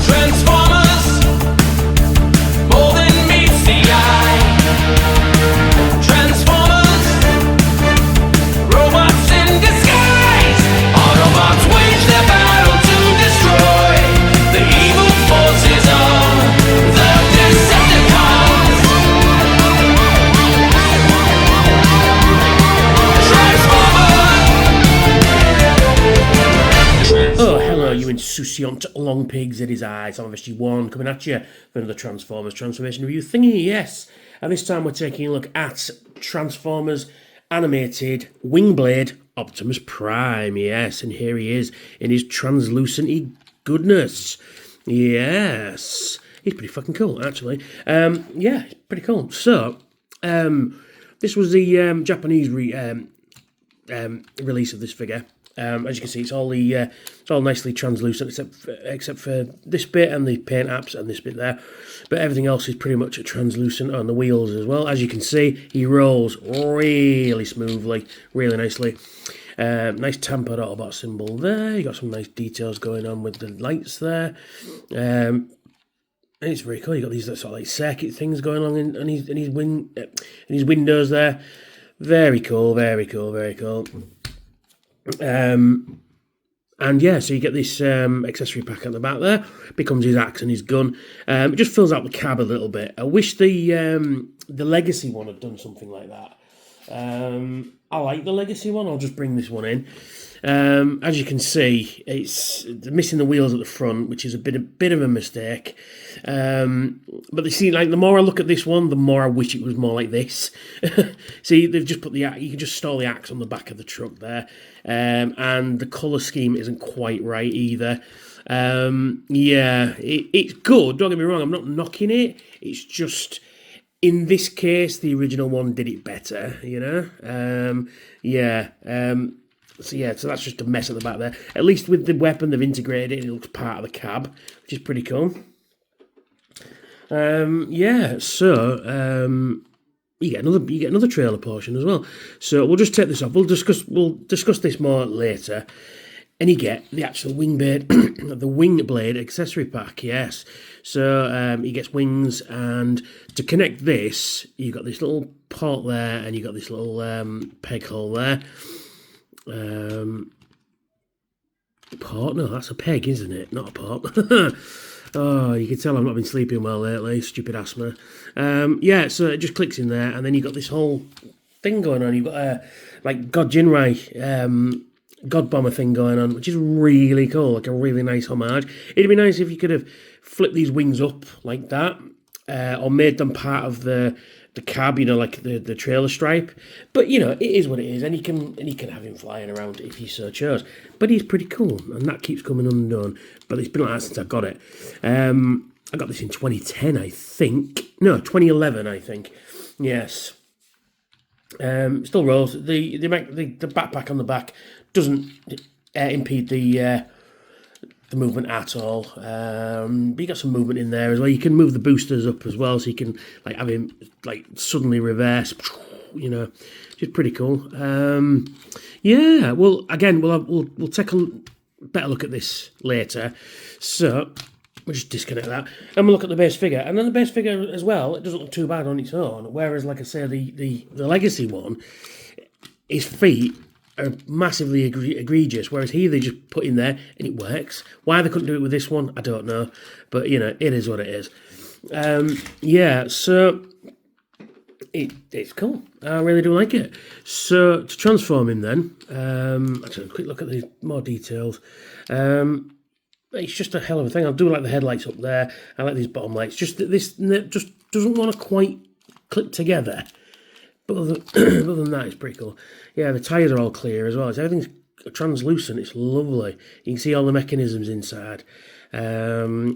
Transformers, more than meets the eye. Transformers, robots in disguise. Autobots wage their battle to destroy the evil forces of the Decepticons. Transformers. Oh, hello, you insouciant long pigs at his eyes. I'm SG1 coming at you for another Transformers transformation review thingy, yes. And this time we're taking a look at Transformers animated Wingblade Optimus Prime, yes. And here he is in his translucent goodness. Yes. He's pretty fucking cool, actually. Yeah, he's pretty cool. So, this was the Japanese release of this figure. As you can see, it's all nicely translucent, except for this bit and the paint apps and this bit there. But everything else is pretty much translucent on the wheels as well. As you can see, he rolls really smoothly, really nicely. Nice tempered Autobot symbol there. You got some nice details going on with the lights there. And it's very cool. You got these sort of like circuit things going on in his windows there. Very cool, very cool, very cool. And yeah, so you get this accessory pack at the back there. Becomes his axe and his gun. It just fills out the cab a little bit. I wish the Legacy one had done something like that. I like the Legacy one. I'll just bring this one in. As you can see, it's missing the wheels at the front, which is a bit of a mistake. But you see, like the more I look at this one, the more I wish it was more like this. See, they've just put you can just store the axe on the back of the truck there, and the colour scheme isn't quite right either. Yeah, it's good. Don't get me wrong. I'm not knocking it. It's just, in this case, the original one did it better. You know. Yeah. So that's just a mess at the back there. At least with the weapon, they've integrated it. It looks part of the cab, which is pretty cool. Yeah. So you get another trailer portion as well. So we'll just take this off. We'll discuss this more later. And you get the actual Wingblade, the Wingblade accessory pack. Yes. So he gets wings, and to connect this, you've got this little port there, and you've got this little peg hole there. Port? No, that's a peg, isn't it? Not a port. Oh, you can tell I've not been sleeping well lately. Stupid asthma. Yeah, so it just clicks in there, and then you've got this whole thing going on. You've got like God Jinrai, God Bomber thing going on, which is really cool, like a really nice homage. It'd be nice if you could have flipped these wings up like that, or made them part of the cab, you know, like the trailer stripe. But you know, it is what it is, and he can have him flying around if he so chose. But he's pretty cool, and that keeps coming undone. But it's been like that since I got it. I got this in 2010, I think. No, 2011, I think. Yes. Still rolls. The backpack on the back doesn't impede the movement at all. But you got some movement in there as well. You can move the boosters up as well, so you can like have him like suddenly reverse. You know, just pretty cool. Yeah. Well, again, we'll take a better look at this later. So we'll just disconnect that, and we'll look at the base figure. And then the base figure as well, it doesn't look too bad on its own. Whereas, like I say, the Legacy one, his feet are massively egregious, whereas here they just put in there and it works. Why they couldn't do it with this one, I don't know. But, you know, it is what it is. Yeah, so it's cool. I really do like it. So, to transform him then, actually, a quick look at the more details. It's just a hell of a thing. I do like the headlights up there. I like these bottom lights. Just that this just doesn't want to quite clip together. But other than that, it's pretty cool. Yeah, the tyres are all clear as well. So everything's translucent. It's lovely. You can see all the mechanisms inside. Yeah,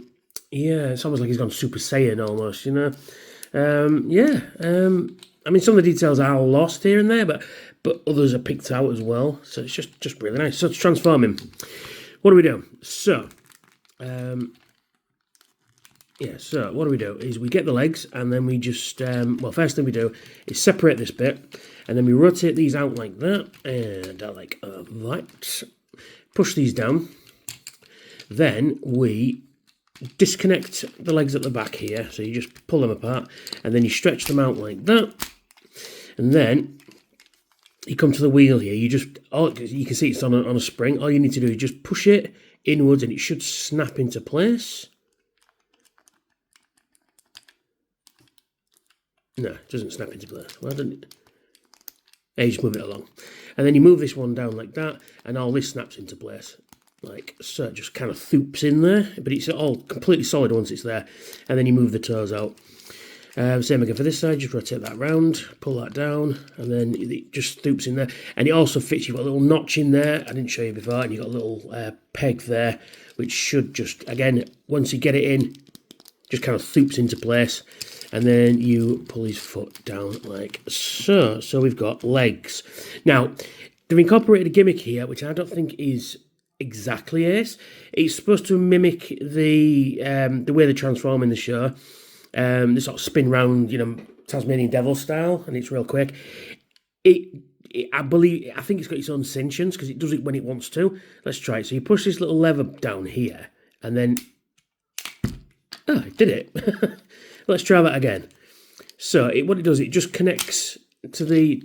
it's almost like he's gone Super Saiyan almost, you know. Yeah. I mean, some of the details are lost here and there, but others are picked out as well. So it's just really nice. So to transform him, what do we do? So, yeah, so what do? Is we get the legs, and then we just, well, first thing we do is separate this bit, and then we rotate these out like that, and like that. Push these down. Then we disconnect the legs at the back here. So you just pull them apart, and then you stretch them out like that. And then you come to the wheel here. You can see it's on a spring. All you need to do is just push it inwards, and it should snap into place. No, it doesn't snap into place. Why doesn't it? You just move it along. And then you move this one down like that, and all this snaps into place. Like so, it just kind of thoops in there, but it's all completely solid once it's there. And then you move the toes out. Same again for this side, just rotate that round, pull that down, and then it just thoops in there. And it also fits, you've got a little notch in there, I didn't show you before, and you've got a little peg there, which should just, again, once you get it in, just kind of thoops into place. And then you pull his foot down like so. So we've got legs. Now, they've incorporated a gimmick here, which I don't think is exactly Ace. It's supposed to mimic the way they transform in the show. They sort of spin round, Tasmanian Devil style, and it's real quick. I think it's got its own sentience because it does it when it wants to. Let's try it. So you push this little lever down here, and then it did it. Let's try that again. So what it does, it just connects to the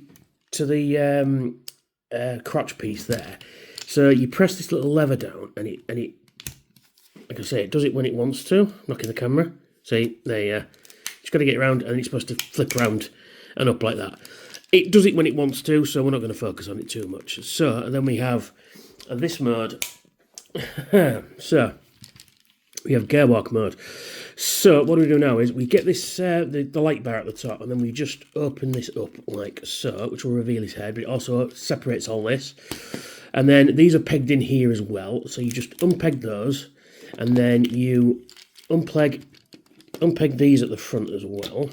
crotch piece there. So you press this little lever down, and it, like I say, it does it when it wants to. Knocking the camera. See, there you are. Just got to get it around, and it's supposed to flip around and up like that. It does it when it wants to, so we're not going to focus on it too much. So, and then we have this mode. So, we have Gearwalk mode. So, what we do now is we get this the light bar at the top, and then we just open this up like so, which will reveal his head, but it also separates all this. And then these are pegged in here as well, so you just unpeg those, and then you unpeg these at the front as well,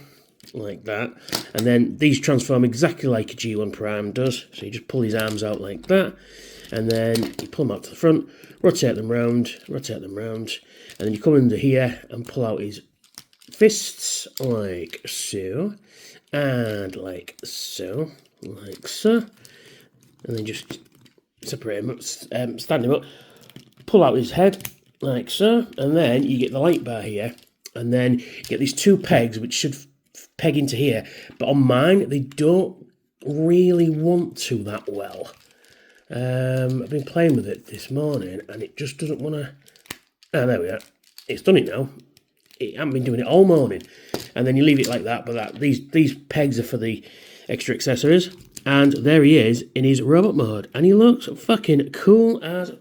like that. And then these transform exactly like a G1 Prime does. So you just pull his arms out like that, and then you pull them out to the front, rotate them round, and then you come under here and pull out his fists like so, and like so, and then just separate him up, stand him up, pull out his head like so, and then you get the light bar here. And then you get these two pegs, which should peg into here. But on mine, they don't really want to that well. I've been playing with it this morning, and it just doesn't want to... Oh, there we are. It's done it now. I haven't been doing it all morning. And then you leave it like that, but these pegs are for the extra accessories. And there he is in his robot mode. And he looks fucking cool as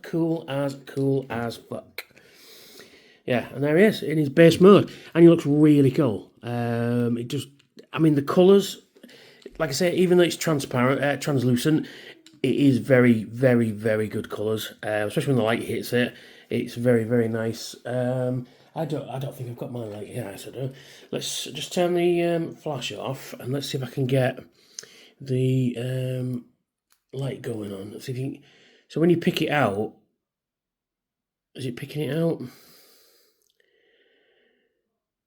fuck. Yeah, and there he is in his base mode, and he looks really cool. The colours, like I say, even though it's transparent, translucent, it is very, very, very good colours. Especially when the light hits it, it's very, very nice. I don't think I've got my light here. Yes, I do. Let's just turn the flash off, and let's see if I can get the light going on. Let's see if you can... So when you pick it out, is it picking it out?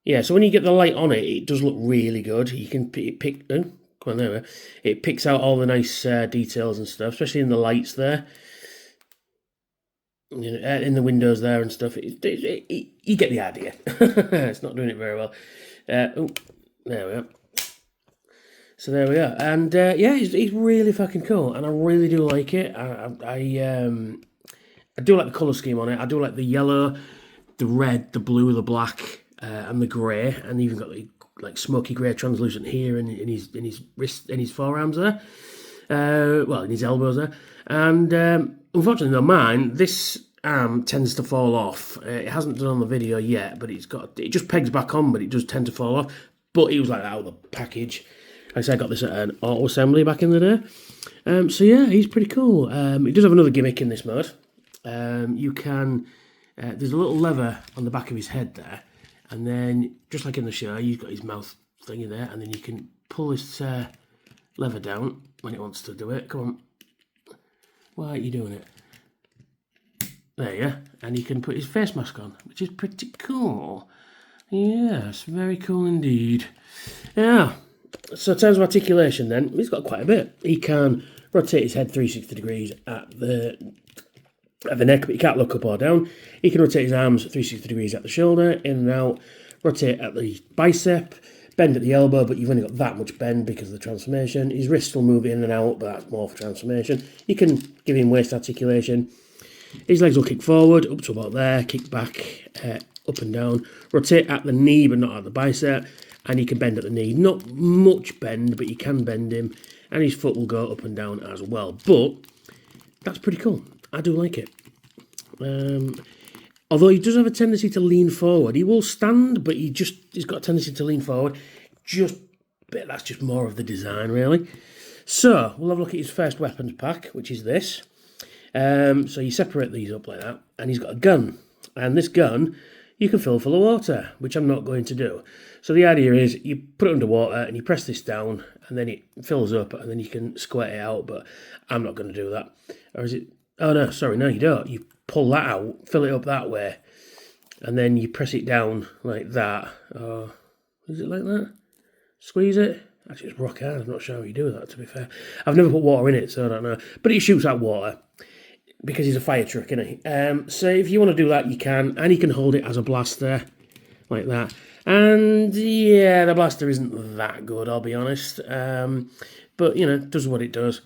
Yeah, so when you get the light on it, it does look really good. You can pick... Oh, come on, there we are. It picks out all the nice details and stuff, especially in the lights there. In the windows there and stuff. You get the idea. It's not doing it very well. There we are. So there we are. And, he's really fucking cool. And I really do like it. I do like the colour scheme on it. I do like the yellow, the red, the blue, the black... and the grey, and even got the like smoky grey translucent here in his wrist, in his forearms there, in his elbows there. And unfortunately, though, mine, this arm tends to fall off. It hasn't done on the video yet, but it just pegs back on, but it does tend to fall off. But it was like that out of the package. Like I said, I got this at an auto assembly back in the day. So yeah, he's pretty cool. He does have another gimmick in this mode. You can there's a little lever on the back of his head there. And then, just like in the show, you've got his mouth thing in there, and then you can pull this lever down when it wants to do it. Come on. Why are you doing it? There you are. And he can put his face mask on, which is pretty cool. Yes, very cool indeed. Yeah. So, in terms of articulation then, he's got quite a bit. He can rotate his head 360 degrees at the at the neck, but you can't look up or down. He can rotate his arms 360 degrees at the shoulder, in and out, rotate at the bicep, bend at the elbow, but you've only got that much bend because of the transformation. His wrists will move in and out, but that's more for transformation. You can give him waist articulation. His legs will kick forward, up to about there, kick back, up and down, rotate at the knee, but not at the bicep, and he can bend at the knee. Not much bend, but you can bend him, and his foot will go up and down as well. But that's pretty cool. I do like it. Although he does have a tendency to lean forward. He will got a tendency to lean forward. But that's just more of the design, really. So, we'll have a look at his first weapons pack, which is this. So you separate these up like that, and he's got a gun. And this gun, you can fill full of water, which I'm not going to do. So the idea is, you put it under water, and you press this down, and then it fills up, and then you can squirt it out, but I'm not going to do that. Or is it... Oh, no, sorry, no, you don't. You pull that out, fill it up that way, and then you press it down like that. Or is it like that? Squeeze it? Actually, it's rock hard. I'm not sure how you do that, to be fair. I've never put water in it, so I don't know. But it shoots out water, because he's a fire truck, isn't he? So if you want to do that, you can, and you can hold it as a blaster, like that. And, yeah, the blaster isn't that good, I'll be honest. But, you know, it does what it does.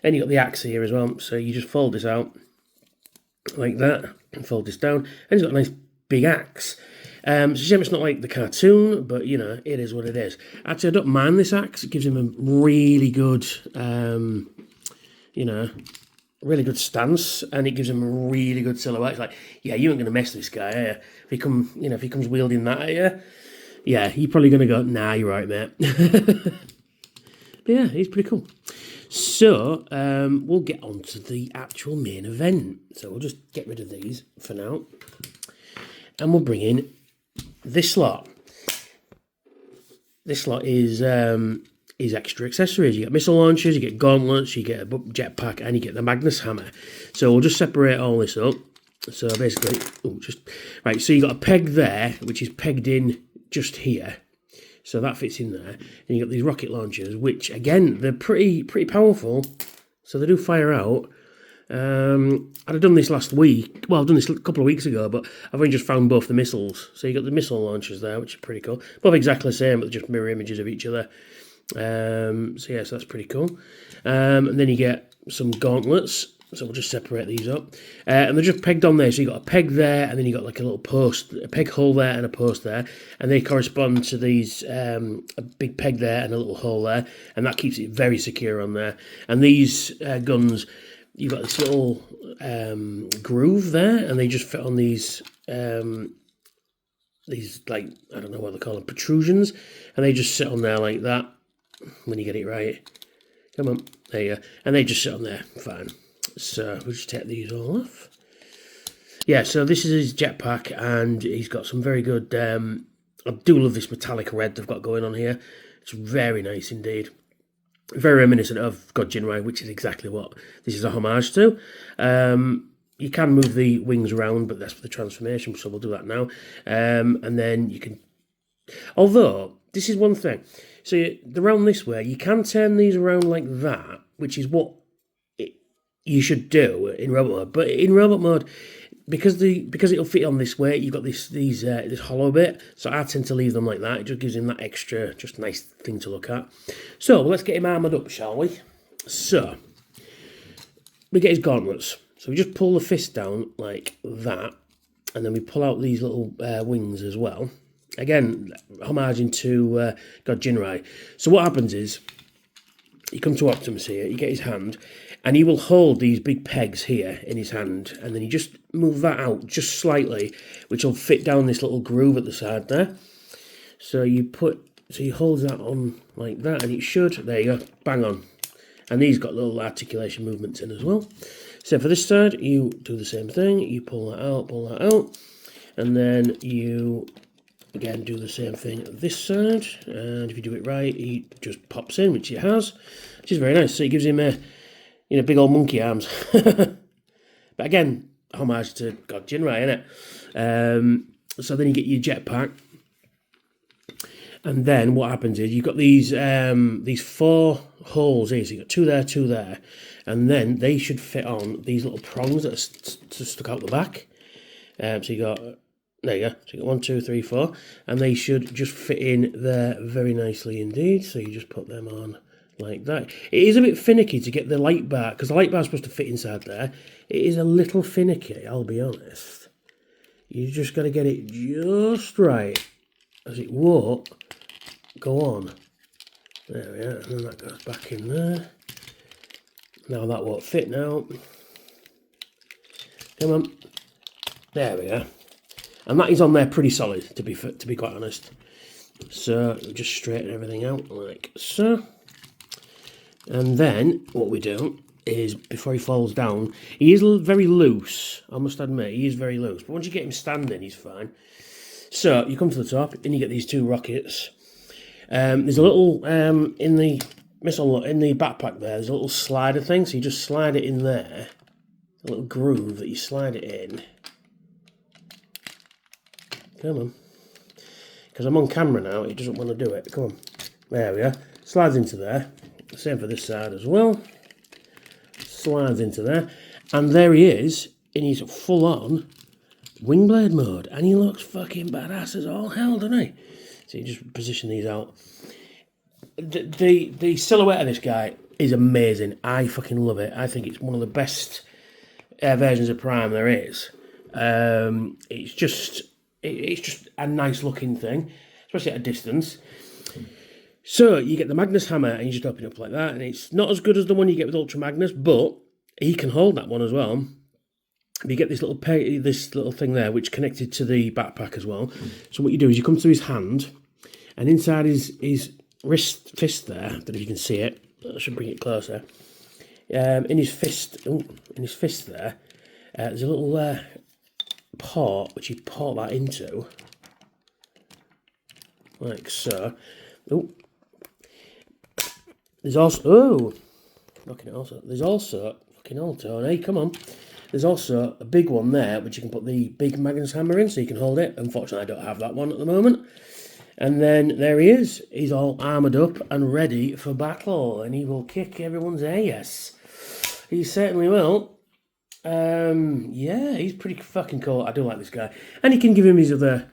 And you got the axe here as well, so you just fold this out like that, and fold this down, and he's got a nice big axe. It's a shame it's not like the cartoon, but you know, it is what it is. Actually, I don't mind this axe. It gives him a really good, really good stance, and it gives him a really good silhouette. It's like, yeah, you ain't gonna mess this guy, are you? If he comes wielding that at you, yeah, you're probably gonna go, nah, you're right, mate. But yeah, he's pretty cool. So, we'll get on to the actual main event. So we'll just get rid of these for now. And we'll bring in this slot. This slot is extra accessories. You get missile launchers, you get gauntlets, you get a jetpack, and you get the Magnus hammer. So we'll just separate all this up. So basically, so you got a peg there, which is pegged in just here. So that fits in there. And you got these rocket launchers, which, again, they're pretty powerful. So they do fire out. I'd have done this last week. Well, I've done this a couple of weeks ago, but I've only just found both the missiles. So you got the missile launchers there, which are pretty cool. Both exactly the same, but just mirror images of each other. So that's pretty cool. And then you get some gauntlets. So we'll just separate these up. And they're just pegged on there. So you got a peg there, and then you got like a little post, a peg hole there and a post there. And they correspond to these, a big peg there and a little hole there. And that keeps it very secure on there. And these guns, you've got this little groove there, and they just fit on these like, I don't know what they call them, protrusions. And they just sit on there like that, when you get it right. Come on, there you go. And they just sit on there, fine. So we'll just take these all off. Yeah, so this is his jetpack, and he's got some very good... I do love this metallic red they've got going on here. It's very nice indeed. Very reminiscent of God Jinrai, which is exactly what this is a homage to. You can move the wings around, but that's for the transformation, so we'll do that now. And then you can... Although, this is one thing. So around this way, you can turn these around like that, which is what you should do in robot mode. But in robot mode, because it'll fit on this way, you've got this hollow bit. So I tend to leave them like that. It just gives him that extra, just nice thing to look at. So let's get him armoured up, shall we? So we get his gauntlets. So we just pull the fist down like that, and then we pull out these little wings as well. Again, homaging to God Jinrai. So what happens is, you come to Optimus here, you get his hand, and he will hold these big pegs here in his hand, and then you just move that out just slightly, which will fit down this little groove at the side there. So you hold that on like that, and it should, there you go, bang on. And these got little articulation movements in as well. So for this side, you do the same thing, you pull that out, and then you, again, do the same thing at this side, and if you do it right, he just pops in, which it has, which is very nice. So it gives him big old monkey arms. But again, homage to God Jinrai, innit? So then you get your jetpack, And then what happens is you've got these 4 holes here. So you've got 2 there, and then they should fit on these little prongs that are stuck out the back. So you got, there you go. So you got 1, 2, 3, 4, and they should just fit in there very nicely indeed. So you just put them on like that. It is a bit finicky to get the light bar, because the light bar is supposed to fit inside there. It is a little finicky, I'll be honest. You just got to get it just right, as it won't go on. There we are, and then that goes back in there. Now that won't fit now. Come on. There we are. And that is on there pretty solid, to be quite honest. So just straighten everything out like so. And then what we do is, before he falls down, he is very loose, I must admit, he is very loose. But once you get him standing, he's fine. So you come to the top, and you get these 2 rockets. There's a little, in the backpack there, there's a little slider thing, so you just slide it in there. A little groove that you slide it in. Come on. Because I'm on camera now, it doesn't want to do it. Come on. There we are. Slides into there. Same for this side as well. Slides into there. And there he is, in his full-on Wingblade mode. And he looks fucking badass as all hell, doesn't he? So you just position these out. The silhouette of this guy is amazing. I fucking love it. I think it's one of the best versions of Prime there is. It's just a nice looking thing, especially at a distance. So you get the Magnus hammer, and you just open it up like that, and it's not as good as the one you get with Ultra Magnus, but he can hold that one as well. You get this little thing there, which connected to the backpack as well. So what you do is you come to his hand, and inside his fist there, I don't know if you can see it, I should bring it closer. In his fist there, there's a little port which you port that into, like so. Oh, there's also fucking old Tony, come on. There's also a big one there which you can put the big Magnus hammer in, so you can hold it. Unfortunately, I don't have that one at the moment. And then there he is. He's all armoured up and ready for battle, and he will kick everyone's ass. He certainly will. Yeah, he's pretty fucking cool. I do like this guy. And you can give him his other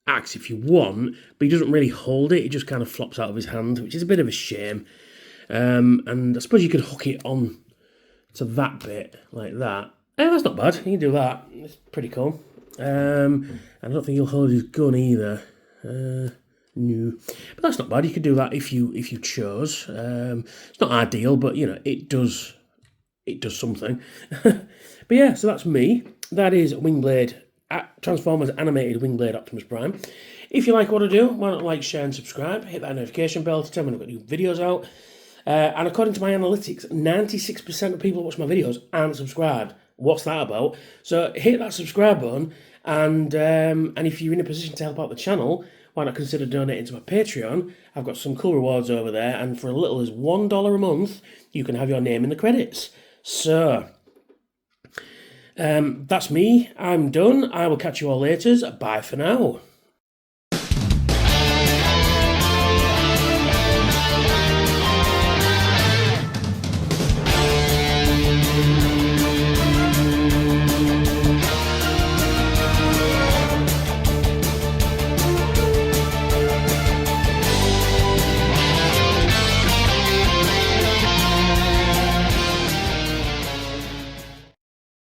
axe if you want, but he doesn't really hold it. It just kind of flops out of his hand, which is a bit of a shame. And I suppose you could hook it on to that bit like that. That's not bad. You can do that. It's pretty cool. I don't think he'll hold his gun either. No, but that's not bad. You could do that if you chose. It's not ideal, but you know it does something. But yeah, so that's me. That is Wingblade, Transformers animated Wingblade Optimus Prime. If you like what I do, why not like, share, and subscribe? Hit that notification bell to tell me when I've got new videos out. And according to my analytics, 96% of people who watch my videos aren't subscribed. What's that about? So hit that subscribe button, and if you're in a position to help out the channel, why not consider donating to my Patreon? I've got some cool rewards over there, and for as little as $1 a month, you can have your name in the credits. So, that's me. I'm done. I will catch you all later. Bye for now.